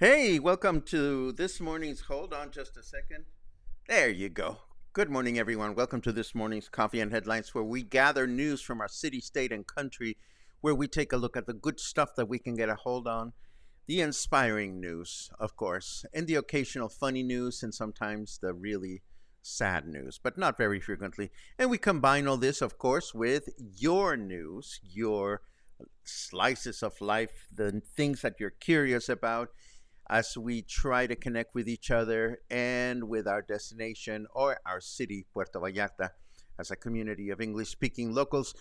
Hey, welcome to this morning's. Hold on just a second. There you go. Good morning, everyone. Welcome to this morning's Coffee and Headlines, where we gather news from our city, state, and country, where we take a look at the good stuff that we can get a hold on, the inspiring news, of course, and the occasional funny news, and sometimes the really sad news, but not very frequently. And we combine all this, of course, with your news, your slices of life, the things that you're curious about, as we try to connect with each other and with our destination or our city, Puerto Vallarta, as a community of English speaking locals.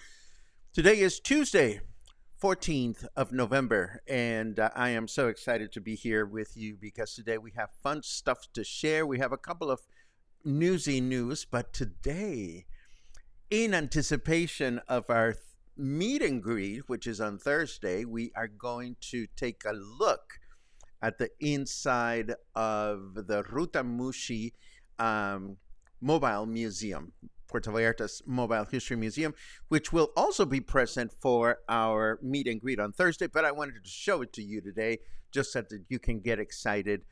Today is Tuesday, 14th of November, and I am so excited to be here with you because today we have fun stuff to share. We have a couple of newsy news, but today, in anticipation of our meet and greet, which is on Thursday, we are going to take a look at the inside of the Ruta Mushi Mobile Museum, Puerto Vallarta's Mobile History Museum, which will also be present for our meet and greet on Thursday. But I wanted to show it to you today just so that you can get excited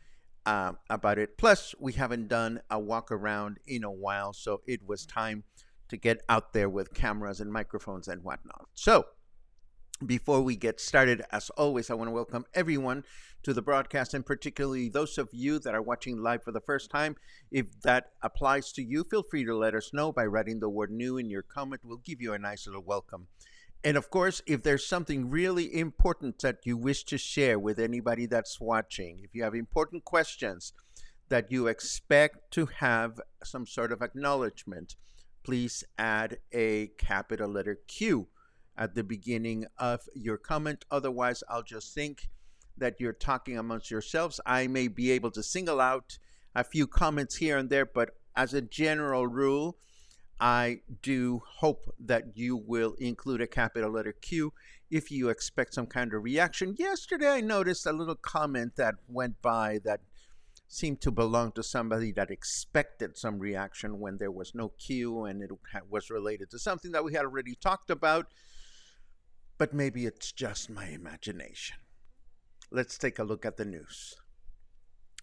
about it. Plus, we haven't done a walk around in a while, so it was time to get out there with cameras and microphones and whatnot. So, before we get started, as always, I want to welcome everyone to the broadcast, and particularly those of you that are watching live for the first time. If that applies to you, feel free to let us know by writing the word new in your comment. We'll give you a nice little welcome. And of course, if there's something really important that you wish to share with anybody that's watching, if you have important questions that you expect to have some sort of acknowledgement, please add a capital letter Q at the beginning of your comment. Otherwise, I'll just think that you're talking amongst yourselves. I may be able to single out a few comments here and there, but as a general rule, I do hope that you will include a capital letter Q if you expect some kind of reaction. Yesterday, I noticed a little comment that went by that seemed to belong to somebody that expected some reaction when there was no Q, and it was related to something that we had already talked about. But maybe it's just my imagination. Let's take a look at the news.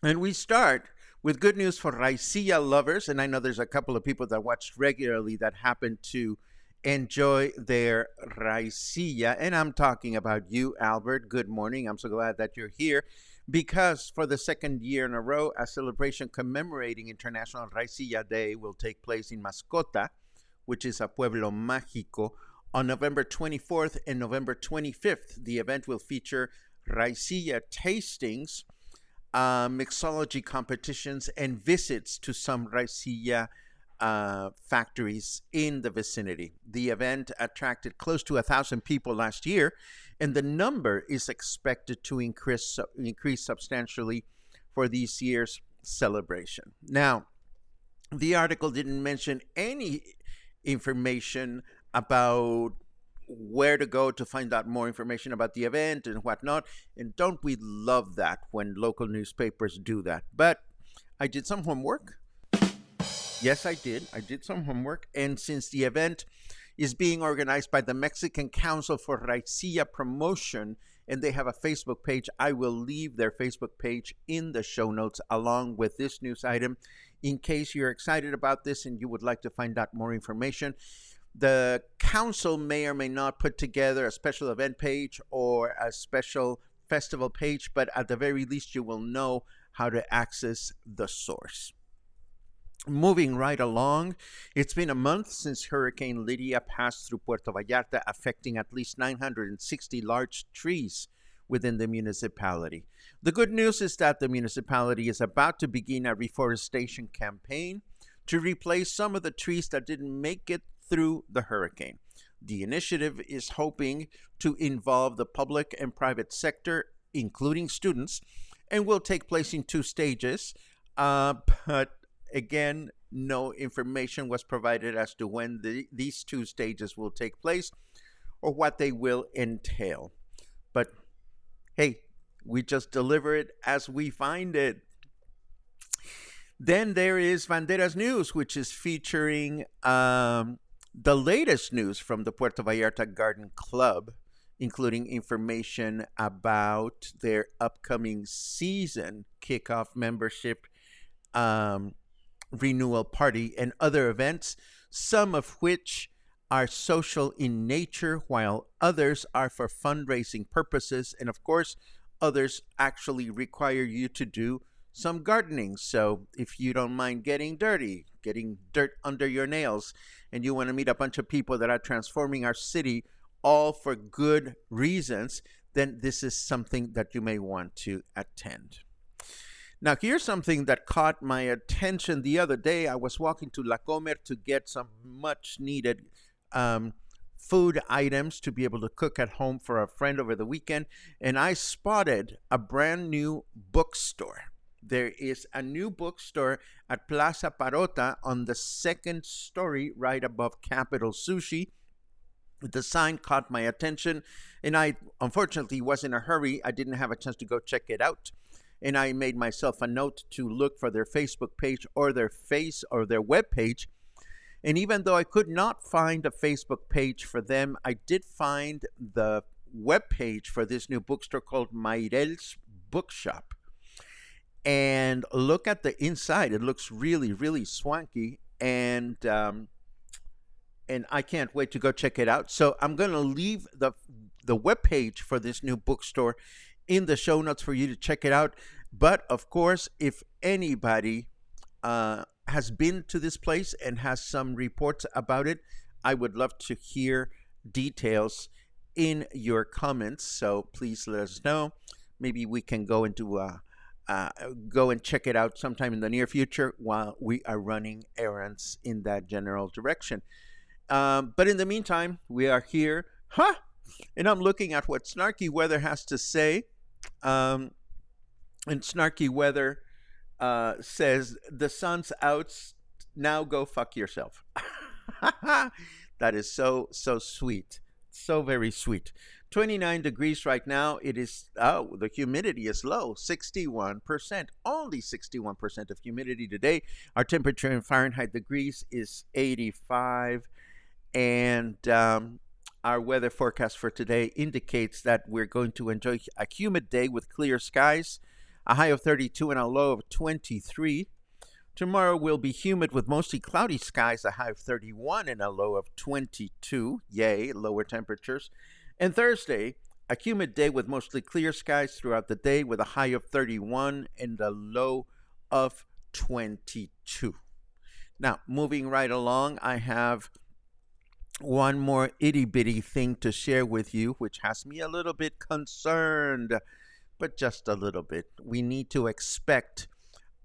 And we start with good news for Raicilla lovers. And I know there's a couple of people that watch regularly that happen to enjoy their Raicilla. And I'm talking about you, Albert. Good morning. I'm so glad that you're here because for the second year in a row, a celebration commemorating International Raicilla Day will take place in Mascota, which is a pueblo mágico, on November 24th and November 25th. The event will feature Raicilla tastings, mixology competitions, and visits to some Raicilla factories in the vicinity. The event attracted close to 1,000 people last year, and the number is expected to increase substantially for this year's celebration. Now, the article didn't mention any information about where to go to find out more information about the event and whatnot. And don't we love that when local newspapers do that? But I did some homework. Yes, I did. I did some homework. And since the event is being organized by the Mexican Council for Raicilla Promotion, and they have a Facebook page, I will leave their Facebook page in the show notes along with this news item in case you're excited about this and you would like to find out more information. The council may or may not put together a special event page or a special festival page, but at the very least, you will know how to access the source. Moving right along, it's been a month since Hurricane Lydia passed through Puerto Vallarta, affecting at least 960 large trees within the municipality. The good news is that the municipality is about to begin a reforestation campaign to replace some of the trees that didn't make it through the hurricane. The initiative is hoping to involve the public and private sector, including students, and will take place in 2 stages, but again, no information was provided as to when these 2 stages will take place or what they will entail. But hey, we just deliver it as we find it. Then there is Banderas News, which is featuring the latest news from the Puerto Vallarta Garden Club, including information about their upcoming season kickoff membership renewal party and other events, some of which are social in nature, while others are for fundraising purposes. And of course, others actually require you to do some gardening. So if you don't mind getting dirty, getting dirt under your nails, and you want to meet a bunch of people that are transforming our city all for good reasons, then this is something that you may want to attend. Now, here's something that caught my attention the other day. I was walking to La Comer to get some much needed food items to be able to cook at home for a friend over the weekend, and I spotted a brand new bookstore. There is a new bookstore at Plaza Parota on the 2nd story right above Capital Sushi. The sign caught my attention, and I unfortunately was in a hurry. I didn't have a chance to go check it out. And I made myself a note to look for their Facebook page or their web page. And even though I could not find a Facebook page for them, I did find the web page for this new bookstore called Mayrel's Bookshop. And look at the inside; it looks really, really swanky, and I can't wait to go check it out. So I'm going to leave the web page for this new bookstore in the show notes for you to check it out. But of course, if anybody has been to this place and has some reports about it, I would love to hear details in your comments. So please let us know. Maybe we can go and check it out sometime in the near future while we are running errands in that general direction. But in the meantime, we are here, and I'm looking at what Snarky Weather has to say. And Snarky Weather says, the sun's out, now go fuck yourself. That is so sweet. So very sweet. 29 degrees right now. It is, the humidity is low, 61%. Only 61% of humidity today. Our temperature in Fahrenheit degrees is 85. And our weather forecast for today indicates that we're going to enjoy a humid day with clear skies, a high of 32 and a low of 23. Tomorrow will be humid with mostly cloudy skies, a high of 31 and a low of 22. Yay, lower temperatures. And Thursday, a humid day with mostly clear skies throughout the day with a high of 31 and a low of 22. Now, moving right along, I have one more itty-bitty thing to share with you, which has me a little bit concerned, but just a little bit. We need to expect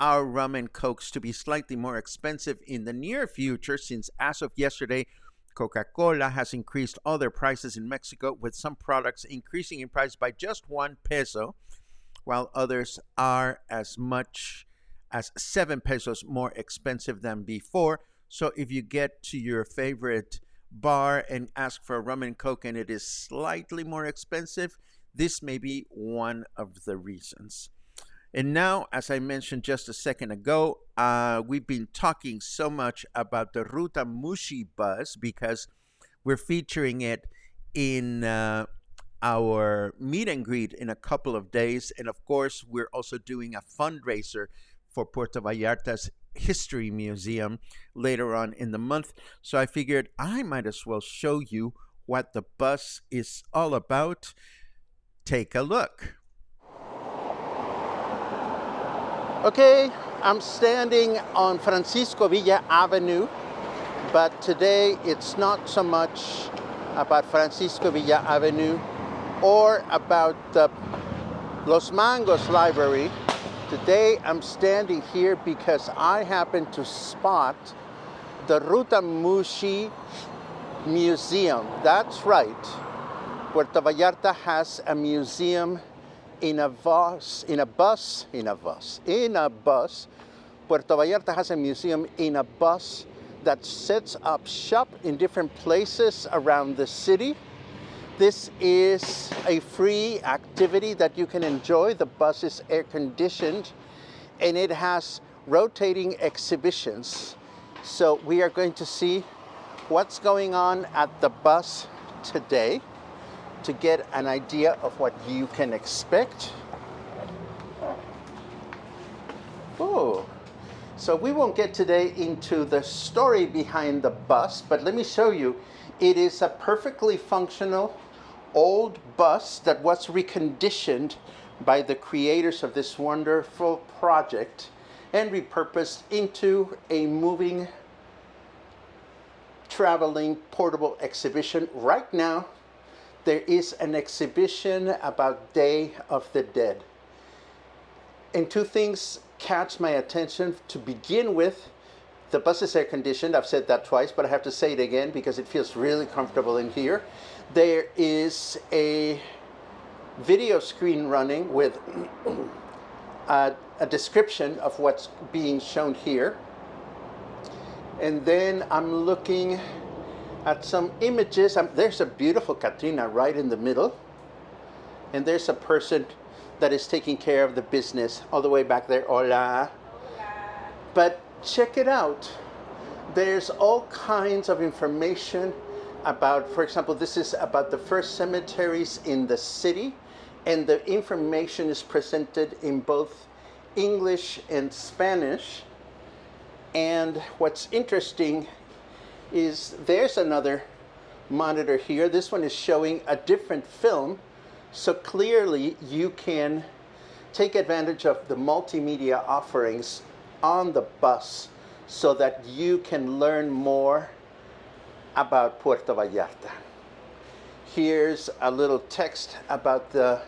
our rum and cokes to be slightly more expensive in the near future, since as of yesterday, Coca-Cola has increased all their prices in Mexico, with some products increasing in price by just 1 peso, while others are as much as 7 pesos more expensive than before. So if you get to your favorite bar and ask for a rum and coke and it is slightly more expensive, this may be one of the reasons. And now, as I mentioned just a second ago, we've been talking so much about the Ruta Mushi Bus because we're featuring it in our meet and greet in a couple of days. And of course, we're also doing a fundraiser for Puerto Vallarta's History Museum later on in the month. So I figured I might as well show you what the bus is all about. Take a look. Okay, I'm standing on Francisco Villa Avenue, but today it's not so much about Francisco Villa Avenue or about the Los Mangos Library. Today I'm standing here because I happen to spot the Ruta Mushi Museum. That's right. Puerto Vallarta has a museum in a bus. Puerto Vallarta has a museum in a bus that sets up shop in different places around the city. This is a free activity that you can enjoy. The bus is air conditioned and it has rotating exhibitions. So we are going to see what's going on at the bus today to get an idea of what you can expect. Oh, so we won't get today into the story behind the bus, but let me show you. It is a perfectly functional old bus that was reconditioned by the creators of this wonderful project and repurposed into a moving, traveling, portable exhibition. Right now, there is an exhibition about Day of the Dead. And two things catch my attention to begin with. The bus is air conditioned. I've said that twice, but I have to say it again because it feels really comfortable in here. There is a video screen running with a description of what's being shown here. And then I'm looking at some images. There's a beautiful Katrina right in the middle. And there's a person that is taking care of the business all the way back there. Hola. Hola. But check it out. There's all kinds of information about, for example, this is about the first cemeteries in the city, and the information is presented in both English and Spanish. And what's interesting is there's another monitor here. This one is showing a different film, so clearly you can take advantage of the multimedia offerings on the bus so that you can learn more about Puerto Vallarta. Here's a little text about the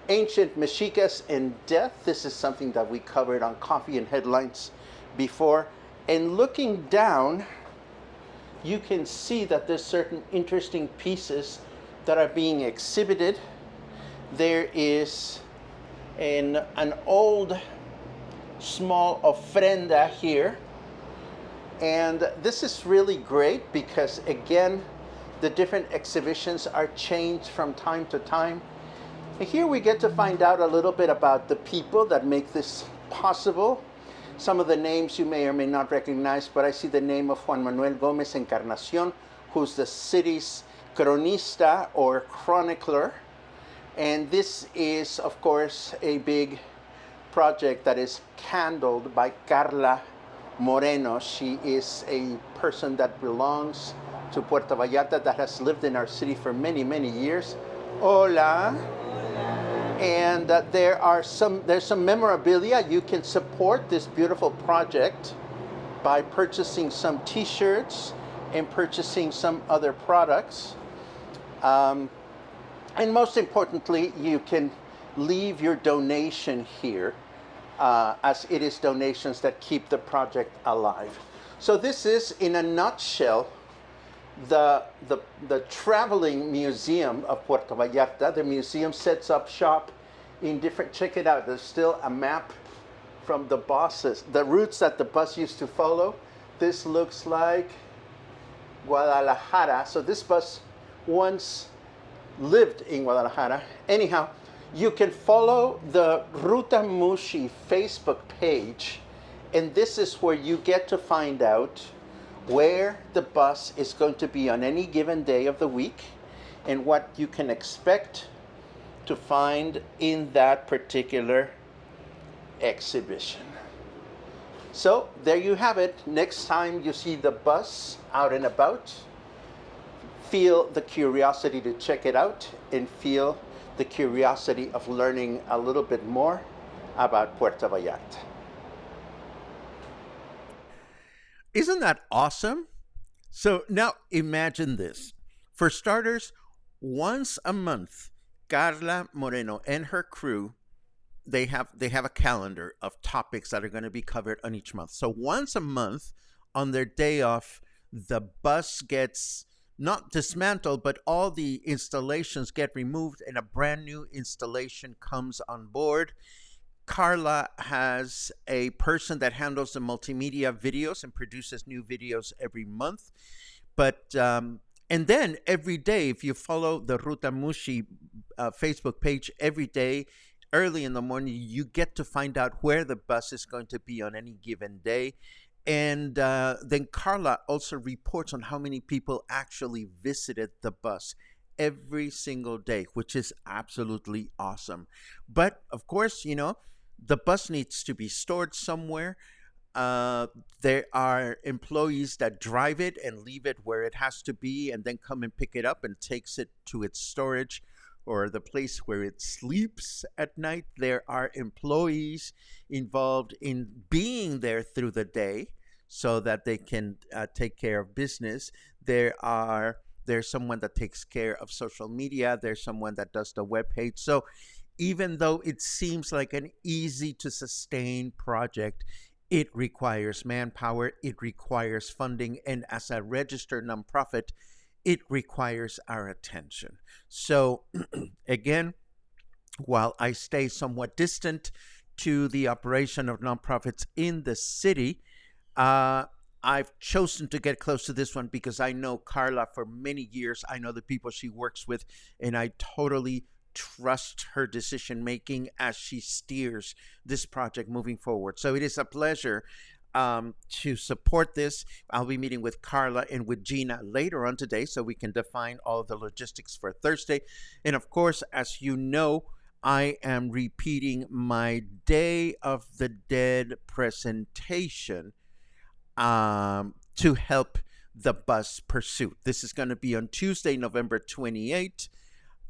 ancient Mexicas and death. This is something that we covered on Coffee and Headlines before. And looking down, you can see that there's certain interesting pieces that are being exhibited. There is an old small ofrenda here. And this is really great because, again, the different exhibitions are changed from time to time. And here we get to find out a little bit about the people that make this possible. Some of the names you may or may not recognize, but I see the name of Juan Manuel Gomez Encarnacion, who's the city's cronista or chronicler. And this is, of course, a big project that is handled by Carla Moreno. She is a person that belongs to Puerto Vallarta that has lived in our city for many, many years. Hola. And there's some memorabilia. You can support this beautiful project by purchasing some t-shirts and purchasing some other products. And most importantly, you can leave your donation here, as it is donations that keep the project alive. So this is, in a nutshell, the traveling museum of Puerto Vallarta. The museum sets up shop in different, check it out, there's still a map from the buses, the routes that the bus used to follow. This looks like Guadalajara. So this bus once lived in Guadalajara. Anyhow, you can follow the Ruta Mushi Facebook page, and this is where you get to find out where the bus is going to be on any given day of the week and what you can expect to find in that particular exhibition. So there you have it. Next time you see the bus out and about, feel the curiosity to check it out and feel the curiosity of learning a little bit more about Puerto Vallarta. Isn't that awesome? So now imagine this. For starters, once a month, Carla Moreno and her crew, they have a calendar of topics that are going to be covered on each month. So once a month, on their day off, the bus gets not dismantled, but all the installations get removed and a brand new installation comes on board. Carla has a person that handles the multimedia videos and produces new videos every month. But and then every day, if you follow the Ruta Mushi Facebook page, every day, early in the morning, you get to find out where the bus is going to be on any given day. And then Carla also reports on how many people actually visited the bus every single day, which is absolutely awesome. But of course, the bus needs to be stored somewhere. There are employees that drive it and leave it where it has to be and then come and pick it up and takes it to its storage or the place where it sleeps at night. There are employees involved in being there through the day so that they can take care of business. There's someone that takes care of social media. There's someone that does the webpage. So even though it seems like an easy to sustain project, it requires manpower, it requires funding, and as a registered nonprofit, it requires our attention. So again, while I stay somewhat distant to the operation of nonprofits in the city, I've chosen to get close to this one because I know Carla for many years. I know the people she works with, and I totally trust her decision making as she steers this project moving forward. So it is a pleasure to support this. I'll be meeting with Carla and with Gina later on today so we can define all of the logistics for Thursday. And of course, as you know, I am repeating my Day of the Dead presentation to help the bus pursuit. This is going to be on Tuesday, November 28th.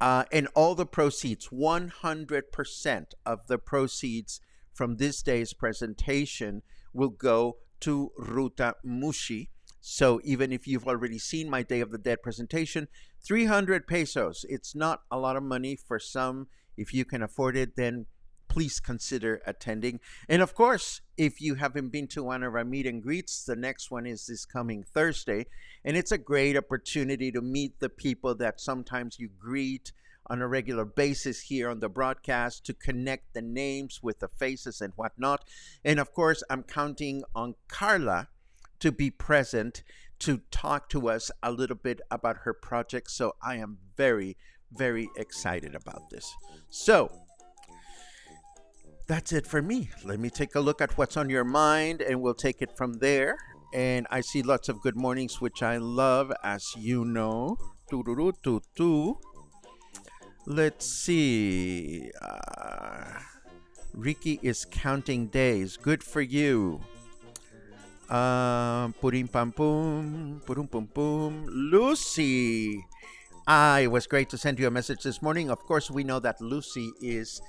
And all the proceeds, 100% of the proceeds from this day's presentation will go to Ruta Mushi. So even if you've already seen my Day of the Dead presentation, 300 pesos. It's not a lot of money for some. If you can afford it, then please consider attending. And of course, if you haven't been to one of our meet and greets, the next one is this coming Thursday. And it's a great opportunity to meet the people that sometimes you greet on a regular basis here on the broadcast, to connect the names with the faces and whatnot. And of course, I'm counting on Carla to be present to talk to us a little bit about her project. So I am very, very excited about this. So that's it for me. Let me take a look at what's on your mind and we'll take it from there. And I see lots of good mornings, which I love, as you know. Let's see. Ricky is counting days. Good for you. Purim pam pum, purum pum pum. Lucy. It was great to send you a message this morning. Of course, we know that Lucy is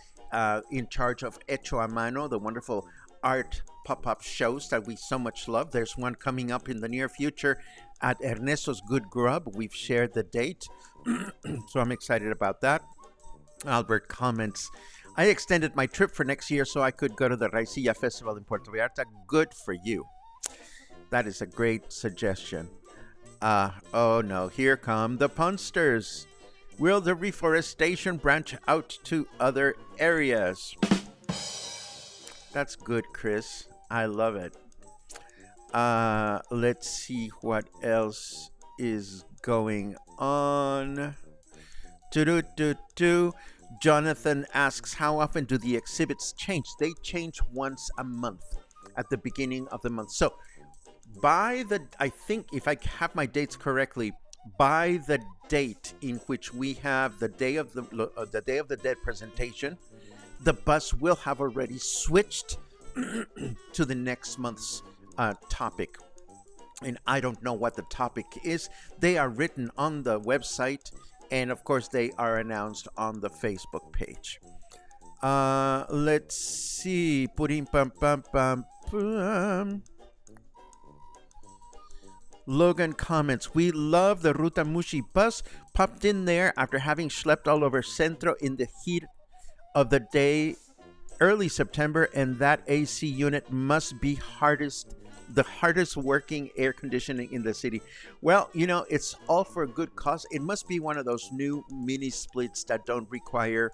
in charge of Hecho a Mano, the wonderful art pop-up shows that we so much love. There's one coming up in the near future at Ernesto's Good Grub. We've shared the date, so I'm excited about that. Albert comments, I extended my trip for next year so I could go to the Raicilla Festival in Puerto Vallarta. Good for you. That is a great suggestion. Oh no, here come the punsters. Will the reforestation branch out to other areas? That's good, Chris. I love it. Let's see what else is going on? Do. Jonathan asks, how often do the exhibits change? They change once a month at the beginning of the month. So I think if I have my dates correctly, by the date in which we have the Day of the Dead presentation, the bus will have already switched to the next month's topic. And I don't know what the topic is. They are written on the website, and of course they are announced on the Facebook page. Let's see. Logan comments, we love the Ruta Mushi bus. Popped in there after having schlepped all over Centro in the heat of the day, early September, and that AC unit must be the hardest working air conditioning in the city. Well, it's all for a good cause. It must be one of those new mini splits that don't require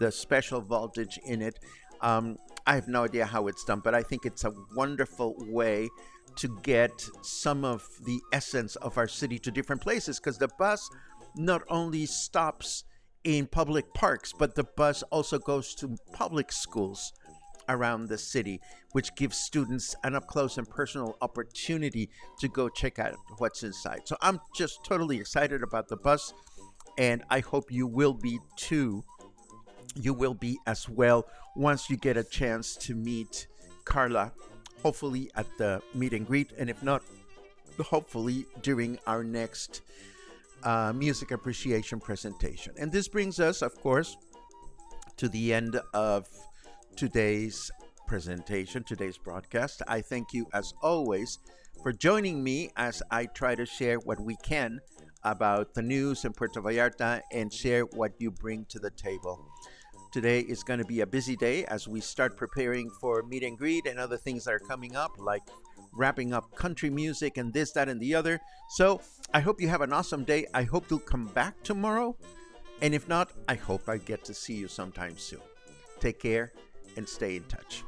the special voltage in it. I have no idea how it's done, but I think it's a wonderful way to get some of the essence of our city to different places, because the bus not only stops in public parks, but the bus also goes to public schools around the city, which gives students an up close and personal opportunity to go check out what's inside. So I'm just totally excited about the bus, and I hope you will be too. You will be as well once you get a chance to meet Carla, hopefully at the meet and greet, and if not, hopefully during our next music appreciation presentation. And this brings us, of course, to the end of today's presentation, today's broadcast. I thank you, as always, for joining me as I try to share what we can about the news in Puerto Vallarta and share what you bring to the table. Today is going to be a busy day as we start preparing for meet and greet and other things that are coming up, like wrapping up country music and this, that, and the other. So I hope you have an awesome day. I hope you'll come back tomorrow. And if not, I hope I get to see you sometime soon. Take care and stay in touch.